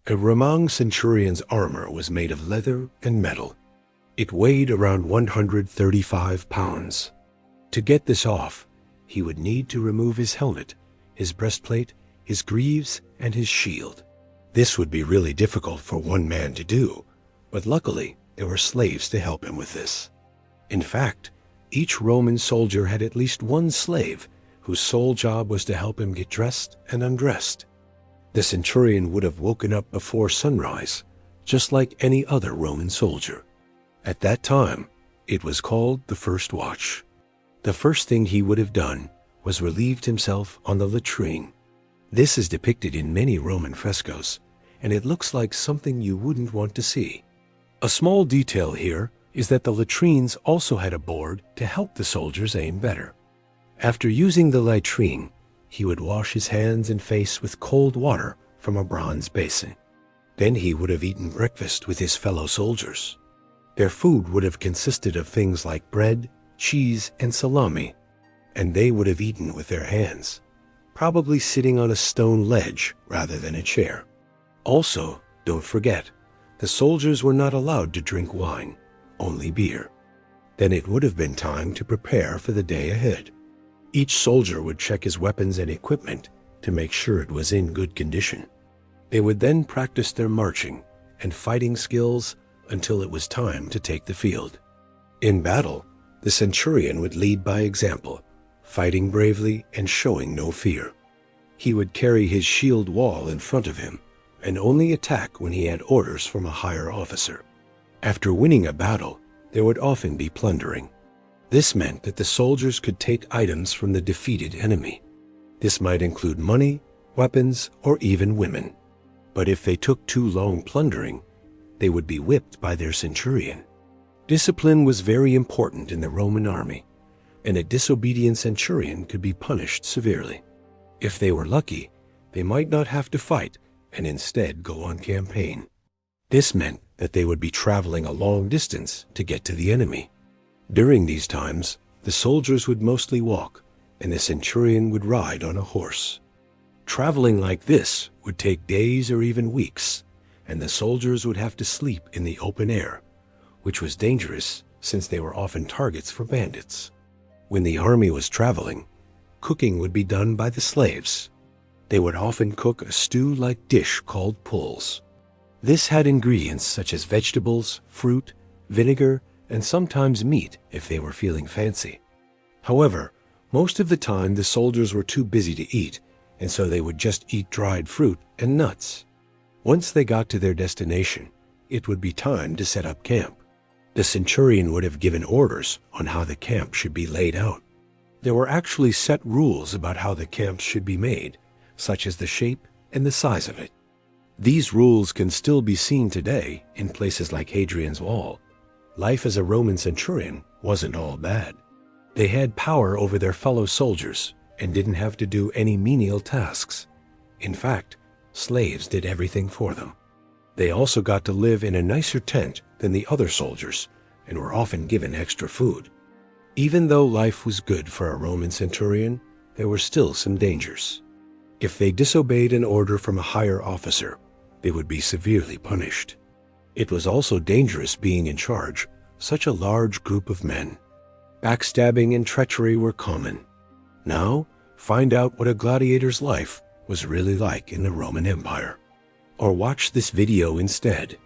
A Roman centurion's armor was made of leather and metal. It weighed around 135 pounds. To get this off, he would need to remove his helmet, his breastplate, his greaves, and his shield. This would be really difficult for one man to do, but luckily there were slaves to help him with this. In fact, each Roman soldier had at least one slave whose sole job was to help him get dressed and undressed. The centurion would have woken up before sunrise, just like any other Roman soldier. At that time, it was called the first watch. The first thing he would have done was relieved himself on the latrine. This is depicted in many Roman frescoes, and it looks like something you wouldn't want to see. A small detail here is that the latrines also had a board to help the soldiers aim better. After using the latrine, he would wash his hands and face with cold water from a bronze basin. Then he would have eaten breakfast with his fellow soldiers. Their food would have consisted of things like bread, cheese, and salami, and they would have eaten with their hands, probably sitting on a stone ledge rather than a chair. Also, don't forget, the soldiers were not allowed to drink wine, only beer. Then it would have been time to prepare for the day ahead. Each soldier would check his weapons and equipment to make sure it was in good condition. They would then practice their marching and fighting skills until it was time to take the field. In battle, the centurion would lead by example, fighting bravely and showing no fear. He would carry his shield wall in front of him and only attack when he had orders from a higher officer. After winning a battle, there would often be plundering. This meant that the soldiers could take items from the defeated enemy. This might include money, weapons, or even women. But if they took too long plundering, they would be whipped by their centurion. Discipline was very important in the Roman army, and a disobedient centurion could be punished severely. If they were lucky, they might not have to fight and instead go on campaign. This meant that they would be traveling a long distance to get to the enemy. During these times, the soldiers would mostly walk, and the centurion would ride on a horse. Traveling like this would take days or even weeks, and the soldiers would have to sleep in the open air, which was dangerous since they were often targets for bandits. When the army was traveling, cooking would be done by the slaves. They would often cook a stew-like dish called pulse. This had ingredients such as vegetables, fruit, vinegar, and sometimes meat if they were feeling fancy. However, most of the time the soldiers were too busy to eat, and so they would just eat dried fruit and nuts. Once they got to their destination, it would be time to set up camp. The centurion would have given orders on how the camp should be laid out. There were actually set rules about how the camps should be made, such as the shape and the size of it. These rules can still be seen today in places like Hadrian's Wall. Life as a Roman centurion wasn't all bad. They had power over their fellow soldiers and didn't have to do any menial tasks. In fact, slaves did everything for them. They also got to live in a nicer tent than the other soldiers and were often given extra food. Even though life was good for a Roman centurion, there were still some dangers. If they disobeyed an order from a higher officer, they would be severely punished. It was also dangerous being in charge such a large group of men. Backstabbing and treachery were common. Now, find out what a gladiator's life was really like in the Roman Empire. Or watch this video instead